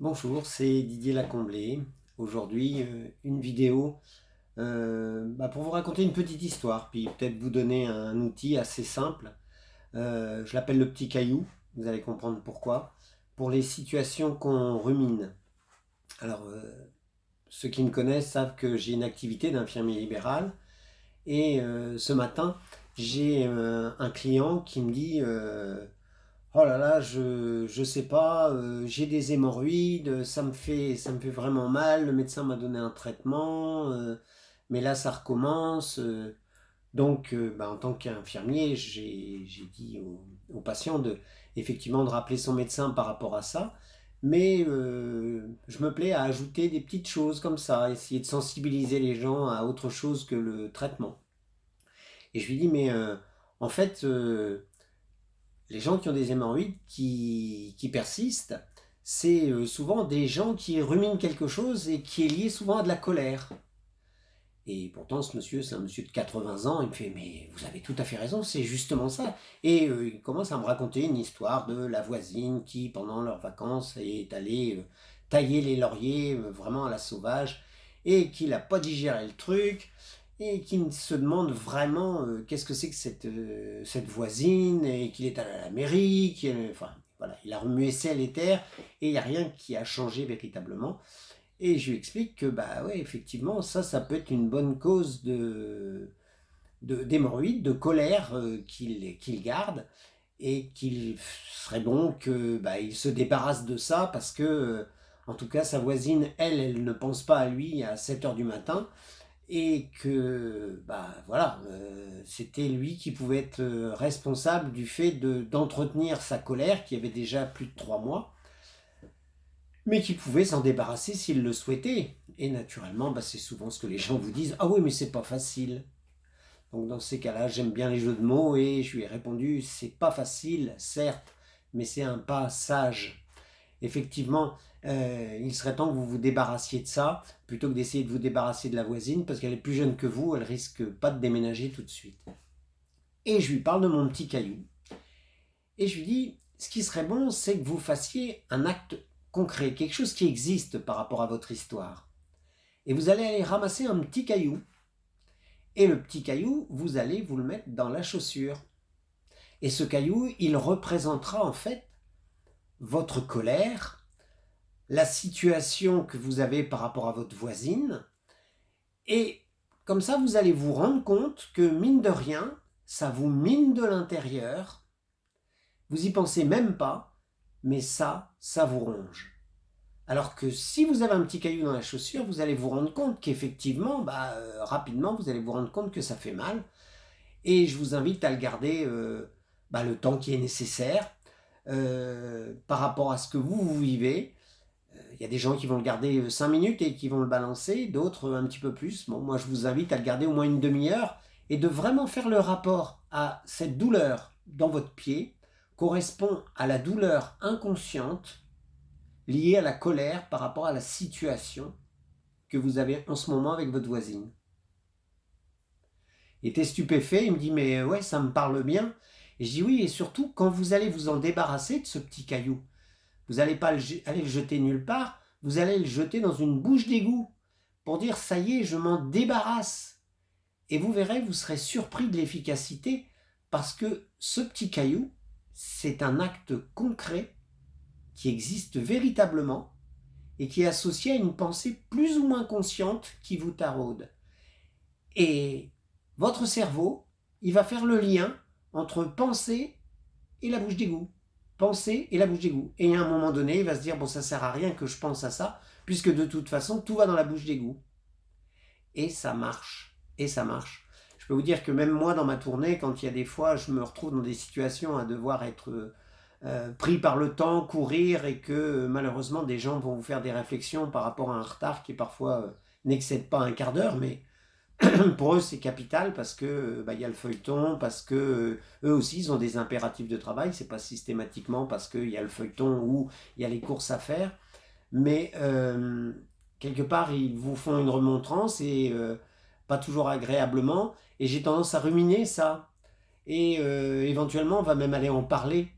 Bonjour, c'est Didier Lacomblé. Aujourd'hui, une vidéo pour vous raconter une petite histoire, puis peut-être vous donner un outil assez simple. Je l'appelle le petit caillou, vous allez comprendre pourquoi. Pour les situations qu'on rumine. Alors, ceux qui me connaissent savent que j'ai une activité d'infirmier libéral. Et ce matin, j'ai un client qui me dit oh là là, je sais pas, j'ai des hémorroïdes, ça me fait vraiment mal, le médecin m'a donné un traitement, mais là ça recommence. En tant qu'infirmier, j'ai dit au patient effectivement de rappeler son médecin par rapport à ça, mais je me plais à ajouter des petites choses comme ça, essayer de sensibiliser les gens à autre chose que le traitement. Et je lui dis, mais en fait, les gens qui ont des hémorroïdes qui persistent, c'est souvent des gens qui ruminent quelque chose et qui est lié souvent à de la colère. Et pourtant, ce monsieur, c'est un monsieur de 80 ans, il me fait, mais vous avez tout à fait raison, c'est justement ça. Et il commence à me raconter une histoire de la voisine qui, pendant leurs vacances, est allée tailler les lauriers vraiment à la sauvage et qui n'a pas digéré le truc et qui se demande vraiment qu'est-ce que c'est que cette voisine et qu'il est allé à la mairie, enfin voilà, il a remué ciel et terre et il n'y a rien qui a changé véritablement. Et je lui explique que bah ouais, effectivement, ça peut être une bonne cause d'hémorroïdes, de colère qu'il garde et qu'il serait bon que bah, il se débarrasse de ça parce que en tout cas sa voisine, elle ne pense pas à lui à 7 heures du matin et que bah voilà, c'était lui qui pouvait être responsable du fait d'entretenir sa colère qui avait déjà plus de 3 mois, mais qui pouvait s'en débarrasser s'il le souhaitait. Et naturellement, bah, c'est souvent ce que les gens vous disent: ah oui, mais c'est pas facile. Donc dans ces cas-là, j'aime bien les jeux de mots et je lui ai répondu: c'est pas facile, certes, mais c'est un pas sage. Effectivement, il serait temps que vous vous débarrassiez de ça plutôt que d'essayer de vous débarrasser de la voisine parce qu'elle est plus jeune que vous, elle risque pas de déménager tout de suite. Et je lui parle de mon petit caillou. Et je lui dis, ce qui serait bon, c'est que vous fassiez un acte concret, quelque chose qui existe par rapport à votre histoire. Et vous allez aller ramasser un petit caillou. Et le petit caillou, vous allez vous le mettre dans la chaussure. Et ce caillou, il représentera en fait votre colère, la situation que vous avez par rapport à votre voisine. Et comme ça, vous allez vous rendre compte que mine de rien, ça vous mine de l'intérieur. Vous y pensez même pas, mais ça vous ronge. Alors que si vous avez un petit caillou dans la chaussure, vous allez vous rendre compte qu'effectivement, rapidement, vous allez vous rendre compte que ça fait mal. Et je vous invite à le garder le temps qui est nécessaire par rapport à ce que vous vivez. Il y a des gens qui vont le garder 5 minutes et qui vont le balancer, d'autres un petit peu plus. Bon, moi, je vous invite à le garder au moins une demi-heure et de vraiment faire le rapport à cette douleur dans votre pied correspond à la douleur inconsciente liée à la colère par rapport à la situation que vous avez en ce moment avec votre voisine. Il était stupéfait, il me dit mais ouais, ça me parle bien. Et je dis oui, et surtout quand vous allez vous en débarrasser de ce petit caillou, vous n'allez pas aller le jeter nulle part, vous allez le jeter dans une bouche d'égout pour dire ça y est, je m'en débarrasse. Et vous verrez, vous serez surpris de l'efficacité parce que ce petit caillou, c'est un acte concret qui existe véritablement et qui est associé à une pensée plus ou moins consciente qui vous taraude. Et votre cerveau, il va faire le lien entre pensée et la bouche d'égout. Pensée et la bouche d'égout. Et à un moment donné, il va se dire, bon, ça sert à rien que je pense à ça, puisque de toute façon, tout va dans la bouche d'égout. Et ça marche. Et ça marche. Je peux vous dire que même moi, dans ma tournée, quand il y a des fois, je me retrouve dans des situations à devoir être pris par le temps, courir, et que malheureusement, des gens vont vous faire des réflexions par rapport à un retard qui parfois n'excède pas un quart d'heure, mais pour eux, c'est capital parce que y a le feuilleton, parce que eux aussi, ils ont des impératifs de travail. C'est pas systématiquement parce qu'il y a le feuilleton ou il y a les courses à faire, mais quelque part, ils vous font une remontrance et pas toujours agréablement. Et j'ai tendance à ruminer ça. Et éventuellement, on va même aller en parler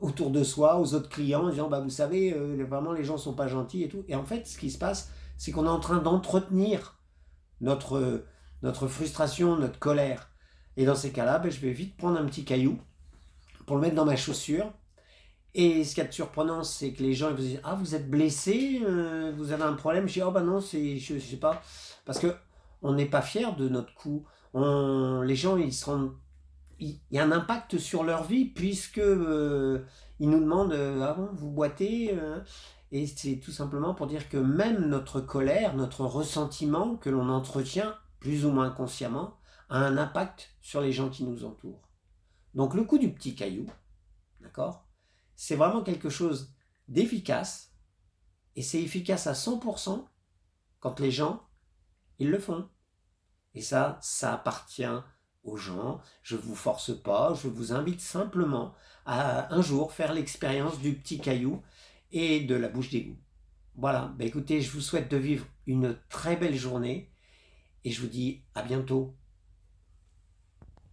autour de soi, aux autres clients, en disant, bah, vous savez, vraiment les gens sont pas gentils et tout. Et en fait, ce qui se passe, c'est qu'on est en train d'entretenir notre frustration, notre colère. Et dans ces cas-là, ben, je vais vite prendre un petit caillou pour le mettre dans ma chaussure. Et ce qui est surprenant, c'est que les gens ils vous disent, ah, vous êtes blessé, vous avez un problème. Je dis, oh bah non, je sais pas. Parce que on n'est pas fier de notre coup. Les gens, il y a un impact sur leur vie puisque ils nous demandent, ah bon, vous boitez, et c'est tout simplement pour dire que même notre colère, notre ressentiment que l'on entretient plus ou moins consciemment, a un impact sur les gens qui nous entourent. Donc le coup du petit caillou, d'accord, c'est vraiment quelque chose d'efficace, et c'est efficace à 100% quand les gens, ils le font. Et ça appartient aux gens. Je ne vous force pas, je vous invite simplement à un jour faire l'expérience du petit caillou et de la bouche d'égout. Voilà, bah écoutez, je vous souhaite de vivre une très belle journée et je vous dis à bientôt.